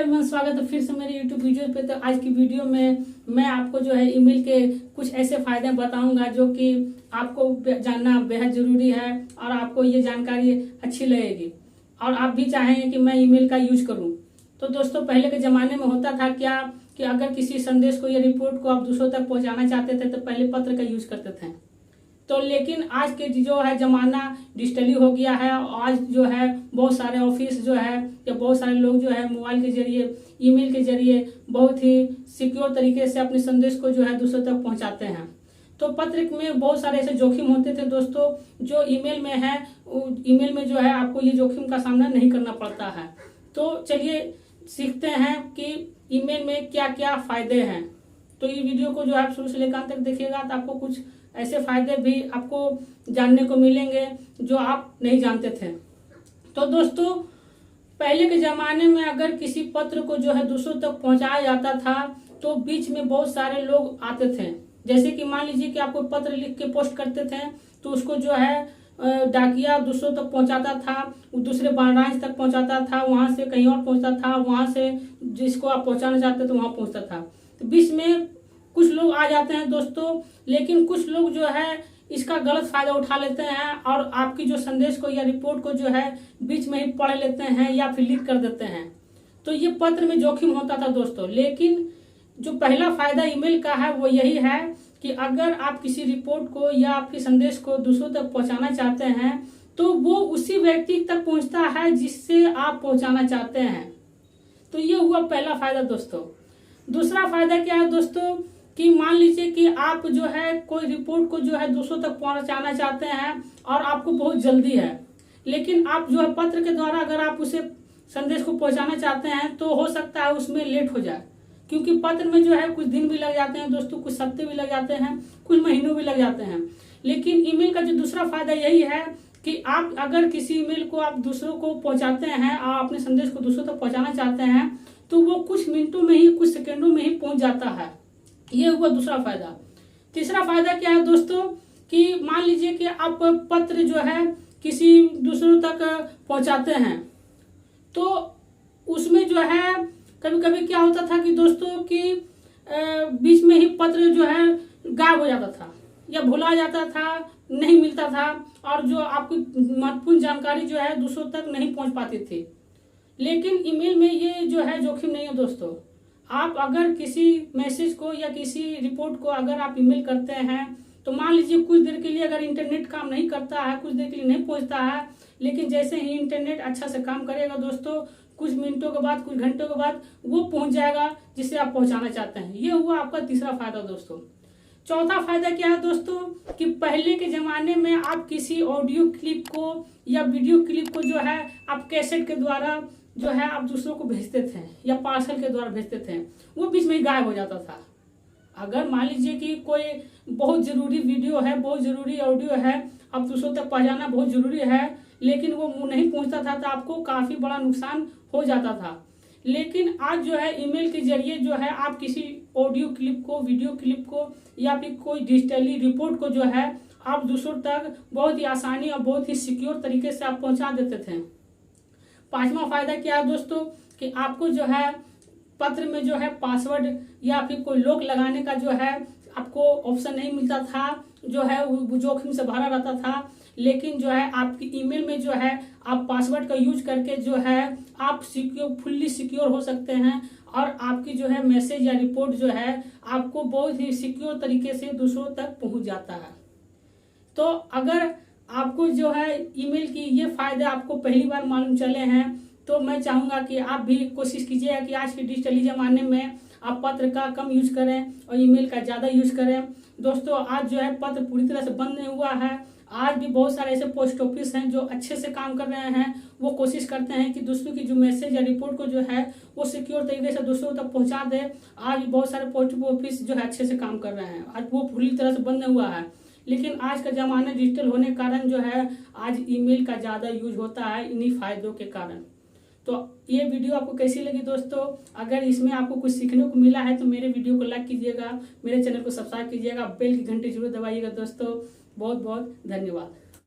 Everyone, स्वागत है फिर से मेरे यूट्यूब वीडियो पे। तो आज की वीडियो में मैं आपको जो है ईमेल के कुछ ऐसे फायदे बताऊंगा जो कि आपको जानना बेहद जरूरी है और आपको ये जानकारी अच्छी लगेगी और आप भी चाहेंगे कि मैं ईमेल का यूज करूं। तो दोस्तों, पहले के ज़माने में होता था क्या कि अगर किसी संदेश को या रिपोर्ट को आप दूसरों तक पहुंचाना चाहते थे तो पहले पत्र का यूज करते थे। तो लेकिन आज के जो है ज़माना डिजिटली हो गया है। आज जो है बहुत सारे ऑफिस जो है या बहुत सारे लोग जो है मोबाइल के जरिए, ईमेल के जरिए बहुत ही सिक्योर तरीके से अपने संदेश को जो है दूसरों तक पहुंचाते हैं। तो पत्र में बहुत सारे ऐसे जोखिम होते थे दोस्तों, जो ईमेल में है। ईमेल में जो है आपको ये जोखिम का सामना नहीं करना पड़ता है। तो चलिए सीखते हैं कि ईमेल में क्या क्या फायदे हैं। तो ये वीडियो को जो आप शुरू से लेकर अंत तक देखिएगा तो आपको कुछ ऐसे फायदे भी आपको जानने को मिलेंगे जो आप नहीं जानते थे। तो दोस्तों, पहले के ज़माने में अगर किसी पत्र को जो है दूसरों तक पहुंचाया जाता था तो बीच में बहुत सारे लोग आते थे। जैसे कि मान लीजिए कि आपको पत्र लिख के पोस्ट करते थे तो उसको जो है डाकिया दूसरों तक पहुंचाता था, दूसरे ब्रांच तक पहुंचाता था, वहां से कहीं और पहुंचता था, वहां से जिसको आप पहुंचाना चाहते थे वहां पहुंचता था। तो बीच में कुछ लोग आ जाते हैं दोस्तों, लेकिन कुछ लोग जो है इसका गलत फायदा उठा लेते हैं और आपकी जो संदेश को या रिपोर्ट को जो है बीच में ही पढ़ लेते हैं या फिर लीक कर देते हैं। तो ये पत्र में जोखिम होता था दोस्तों। लेकिन जो पहला फायदा ईमेल का है वो यही है कि अगर आप किसी रिपोर्ट को या आपके संदेश को दूसरों तक पहुंचाना चाहते हैं तो वो उसी व्यक्ति तक पहुंचता है जिससे आप पहुंचाना चाहते हैं। तो ये हुआ पहला फायदा दोस्तों। दूसरा फायदा क्या है दोस्तों कि मान लीजिए कि आप जो है कोई रिपोर्ट को जो है दूसरों तक पहुंचाना चाहते हैं और आपको बहुत जल्दी है, लेकिन आप जो है पत्र के द्वारा अगर आप उसे संदेश को पहुंचाना चाहते हैं तो हो सकता है उसमें लेट हो जाए, क्योंकि पत्र में जो है कुछ दिन भी लग जाते हैं दोस्तों, कुछ हफ्ते भी लग जाते हैं, कुछ महीनों भी लग जाते हैं। लेकिन ईमेल का जो दूसरा फायदा यही है कि आप अगर किसी ईमेल को आप दूसरों को पहुंचाते हैं और अपने संदेश को दूसरों तक पहुंचाना चाहते हैं तो वो कुछ मिनटों में ही, कुछ सेकेंडों में ही पहुंच जाता है। ये हुआ दूसरा फायदा। तीसरा फायदा क्या है दोस्तों कि मान लीजिए कि आप पत्र जो है किसी दूसरों तक पहुंचाते हैं तो उसमें जो है कभी कभी क्या होता था कि दोस्तों कि बीच में ही पत्र जो है गायब हो जाता था या भुला जाता था, नहीं मिलता था और जो आपकी महत्वपूर्ण जानकारी जो है दूसरों तक नहीं पहुंच पाती थी। लेकिन ईमेल में ये जो है जोखिम नहीं है दोस्तों। आप अगर किसी मैसेज को या किसी रिपोर्ट को अगर आप ईमेल करते हैं तो मान लीजिए कुछ देर के लिए अगर इंटरनेट काम नहीं करता है, कुछ देर के लिए नहीं पहुंचता है, लेकिन जैसे ही इंटरनेट अच्छा से काम करेगा दोस्तों, कुछ मिनटों के बाद, कुछ घंटों के बाद वो पहुंच जाएगा जिसे आप पहुंचाना चाहते हैं। ये हुआ आपका तीसरा फायदा दोस्तों। चौथा फायदा क्या है दोस्तों कि पहले के जमाने में आप किसी ऑडियो क्लिप को या वीडियो क्लिप को जो है आप कैसेट के द्वारा जो है आप दूसरों को भेजते थे या पार्सल के द्वारा भेजते थे, वो बीच में ही गायब हो जाता था। अगर मान लीजिए कि कोई बहुत जरूरी वीडियो है, बहुत जरूरी ऑडियो है, अब दूसरों तक पहुंचाना बहुत जरूरी है, लेकिन वो नहीं पहुंचता था तो आपको काफी बड़ा नुकसान हो जाता था। लेकिन आज जो है ईमेल के जरिए जो है आप किसी ऑडियो क्लिप को, वीडियो क्लिप को या फिर कोई डिजिटली रिपोर्ट को जो है आप दूसरों तक बहुत ही आसानी और बहुत ही सिक्योर तरीके से आप पहुंचा देते थे। पांचवा फायदा क्या है दोस्तों कि आपको जो है पत्र में जो है पासवर्ड या फिर कोई लॉक लगाने का जो है आपको ऑप्शन नहीं मिलता था, जो है वो जोखिम से भरा रहता था। लेकिन जो है आपकी ईमेल में जो है आप पासवर्ड का यूज करके जो है आप फुल्ली सिक्योर हो सकते हैं और आपकी जो है मैसेज या रिपोर्ट जो है आपको बहुत ही सिक्योर तरीके से दूसरों तक पहुंच जाता है। तो अगर आपको जो है ईमेल की ये फायदे आपको पहली बार मालूम चले हैं तो मैं चाहूंगा कि आप भी कोशिश कीजिएगा कि आज के डिजिटली जमाने में आप पत्र का कम यूज करें और ईमेल का ज़्यादा यूज करें। दोस्तों, आज जो है पत्र पूरी तरह से बंद नहीं हुआ है। आज भी बहुत सारे ऐसे पोस्ट ऑफिस हैं जो अच्छे से काम कर रहे हैं। वो कोशिश करते हैं कि दूसरों की जो मैसेज या रिपोर्ट को जो है वो सिक्योर तरीके से दूसरों तक पहुंचा दे। आज भी बहुत सारे पोस्ट ऑफिस जो है अच्छे से काम कर रहे हैं। आज वो पूरी तरह से बंद नहीं हुआ है, लेकिन आज का ज़माना डिजिटल होने के कारण जो है आज ईमेल का ज़्यादा यूज होता है इन्हीं फायदों के कारण। तो ये वीडियो आपको कैसी लगी दोस्तों? अगर इसमें आपको कुछ सीखने को मिला है तो मेरे वीडियो को लाइक कीजिएगा, मेरे चैनल को सब्सक्राइब कीजिएगा, बेल की घंटी जरूर दबाइएगा दोस्तों। बहुत बहुत धन्यवाद।